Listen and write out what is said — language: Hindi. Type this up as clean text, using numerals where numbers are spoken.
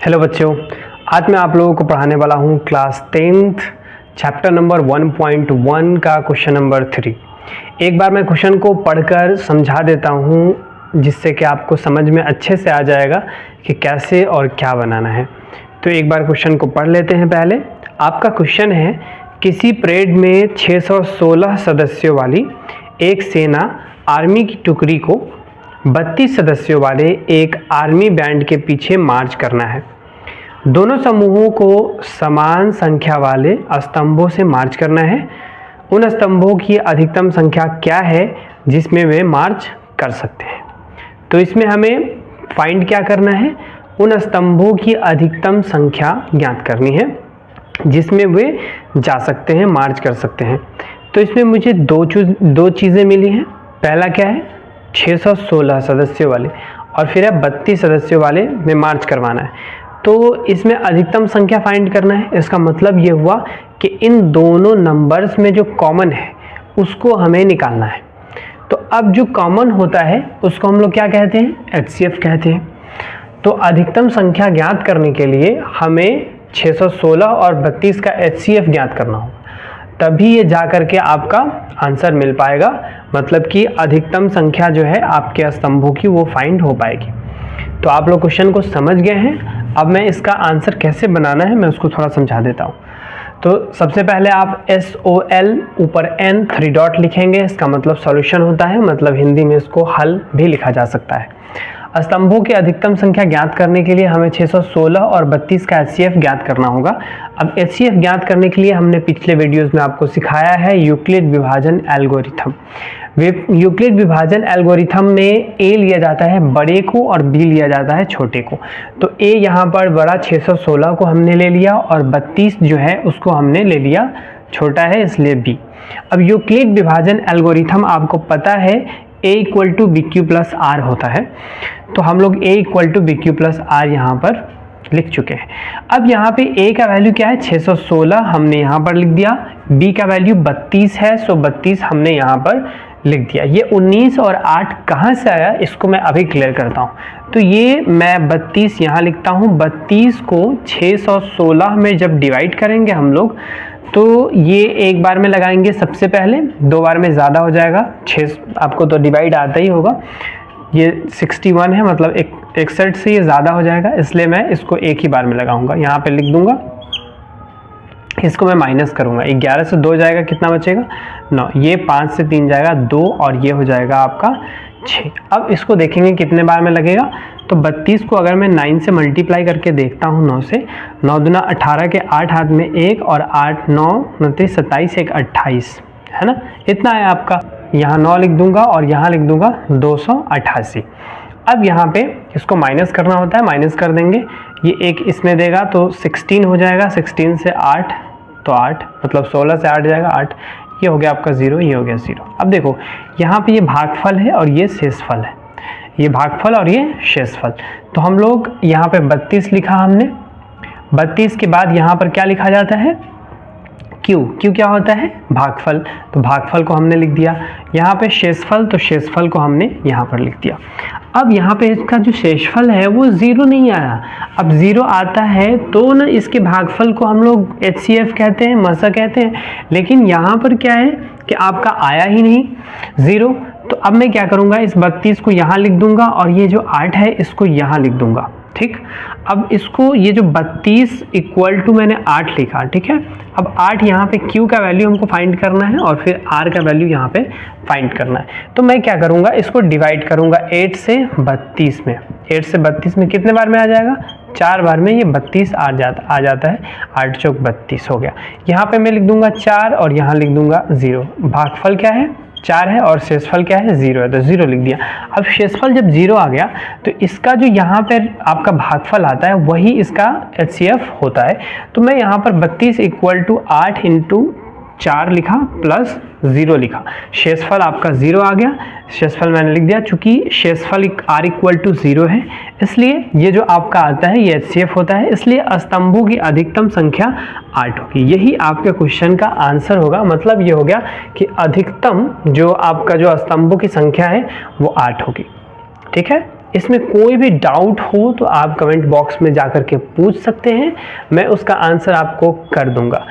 हेलो बच्चों, आज मैं आप लोगों को पढ़ाने वाला हूँ क्लास 10th चैप्टर नंबर 1.1 का क्वेश्चन नंबर 3। एक बार मैं क्वेश्चन को पढ़कर समझा देता हूँ जिससे कि आपको समझ में अच्छे से आ जाएगा कि कैसे और क्या बनाना है। तो एक बार क्वेश्चन को पढ़ लेते हैं। पहले आपका क्वेश्चन है, किसी परेड में 616 सदस्यों वाली एक सेना आर्मी की टुकड़ी को 32 सदस्यों वाले एक आर्मी बैंड के पीछे मार्च करना है। दोनों समूहों को समान संख्या वाले स्तंभों से मार्च करना है। उन स्तंभों की अधिकतम संख्या क्या है जिसमें वे मार्च कर सकते हैं। तो इसमें हमें फाइंड क्या करना है, उन स्तंभों की अधिकतम संख्या ज्ञात करनी है जिसमें वे जा सकते हैं, मार्च कर सकते हैं। तो इसमें मुझे दो चीज़ें मिली हैं। पहला क्या है, 616 सदस्यों वाले, और फिर है 32 सदस्यों वाले में मार्च करवाना है। तो इसमें अधिकतम संख्या फाइंड करना है। इसका मतलब ये हुआ कि इन दोनों नंबर्स में जो कॉमन है उसको हमें निकालना है। तो अब जो कॉमन होता है उसको हम लोग क्या कहते हैं, HCF कहते हैं। तो अधिकतम संख्या ज्ञात करने के लिए हमें 616 और 32 का HCF ज्ञात करना होगा, तभी ये जा करके आपका आंसर मिल पाएगा। मतलब कि अधिकतम संख्या जो है आपके स्तंभों की वो फाइंड हो पाएगी। तो आप लोग क्वेश्चन को समझ गए हैं। अब मैं इसका आंसर कैसे बनाना है मैं उसको थोड़ा समझा देता हूँ। तो सबसे पहले आप SOL ऊपर N 3 डॉट लिखेंगे। इसका मतलब सॉल्यूशन होता है, मतलब हिंदी में इसको हल भी लिखा जा सकता है। स्तंभों की अधिकतम संख्या ज्ञात करने के लिए हमें 616 और 32 का HCF ज्ञात करना होगा। अब HCF ज्ञात करने के लिए हमने पिछले वीडियोस में आपको सिखाया है यूक्लिड विभाजन एल्गोरिथम। यूक्लिड विभाजन एल्गोरिथम में A लिया जाता है बड़े को और B लिया जाता है छोटे को। तो A यहाँ पर बड़ा 616 को हमने ले लिया और 32 जो है उसको हमने ले लिया छोटा है, इसलिए B। अब यूक्लिड विभाजन एल्गोरिथम आपको पता है A equal to BQ plus R होता है। तो हम लोग A equal to BQ plus R यहाँ पर लिख चुके हैं। अब यहाँ पे A का वैल्यू क्या है, 616 हमने यहाँ पर लिख दिया। B का वैल्यू 32 है, सो 32 हमने यहाँ पर लिख दिया। ये 19 और 8 कहाँ से आया इसको मैं अभी क्लियर करता हूँ। तो ये मैं 32 यहाँ लिखता हूँ। 32 को 616 में जब डिवाइड करेंगे हम लोग तो ये एक बार में लगाएंगे सबसे पहले, 2 बार में ज़्यादा हो जाएगा। 6 आपको तो डिवाइड आता ही होगा। ये 61 है, मतलब 61 से ये ज़्यादा हो जाएगा, इसलिए मैं इसको एक ही बार में लगाऊंगा। यहाँ पे लिख दूंगा, इसको मैं माइनस करूंगा। 11 से 2 जाएगा, कितना बचेगा 9। ये 5 से 3 जाएगा 2 और ये हो जाएगा आपका 6। अब इसको देखेंगे कितने बार में लगेगा। तो 32 को अगर मैं 9 से मल्टीप्लाई करके देखता हूँ 9 से, 9 दूना 18 के 8 हाथ में 1 और 8 9 29 27 1 28 है ना, इतना है आपका। यहाँ 9 लिख दूंगा और यहाँ लिख दूंगा 288। अब यहाँ पे इसको माइनस करना होता है, माइनस कर देंगे। ये एक इसमें देगा तो 16 हो जाएगा। 16 से 8 तो 8, मतलब 16 से 8 जाएगा 8। ये हो गया आपका 0, ये हो गया 0। अब देखो यहाँ पे ये भागफल है और ये शेषफल है। ये भागफल और ये शेषफल। तो हम लोग यहाँ पे 32 लिखा हमने। 32 के बाद यहाँ पर क्या लिखा जाता है, Q क्या होता है, भागफल। तो भागफल को हमने लिख दिया। यहाँ पे शेषफल, तो शेषफल को हमने यहाँ पर लिख दिया। अब यहाँ पे इसका जो शेषफल है वो 0 नहीं आया। अब 0 आता है तो ना इसके भागफल को हम लोग HCF कहते हैं, मसा कहते हैं। लेकिन यहाँ पर क्या है कि आपका आया ही नहीं 0। तो अब मैं क्या करूँगा, इस 32 को यहाँ लिख दूंगा और ये जो 8 है इसको यहाँ लिख दूंगा। ठीक, अब इसको ये जो 32 इक्वल टू मैंने 8 लिखा, ठीक है। अब 8 यहाँ पे Q का वैल्यू हमको फाइंड करना है और फिर R का वैल्यू यहाँ पे फाइंड करना है। तो मैं क्या करूँगा, इसको डिवाइड करूँगा 8 से 32 में। 8 से 32 में कितने बार में आ जाएगा, 4 बार में ये 32 आ जाता है। 8 चौक 32 हो गया। यहाँ पे मैं लिख दूंगा 4 और यहाँ लिख दूंगा 0। भागफल क्या है, 4 है और शेषफल क्या है, 0 है, तो 0 लिख दिया। अब शेषफल जब 0 आ गया तो इसका जो यहाँ पर आपका भागफल आता है वही इसका HCF होता है। तो मैं यहाँ पर 32 इक्वल टू 8 इंटू 4 लिखा प्लस 0 लिखा। शेषफल आपका 0 आ गया। शेषफल मैंने लिख दिया, चूंकि शेषफल R इक्वल टू 0 है इसलिए ये जो आपका आता है ये HCF होता है। इसलिए स्तंभों की अधिकतम संख्या 8 होगी। यही आपके क्वेश्चन का आंसर होगा। मतलब ये हो गया कि अधिकतम जो आपका जो स्तंभों की संख्या है वो 8 होगी। ठीक है, इसमें कोई भी डाउट हो तो आप कमेंट बॉक्स में जाकर के पूछ सकते हैं, मैं उसका आंसर आपको कर दूंगा।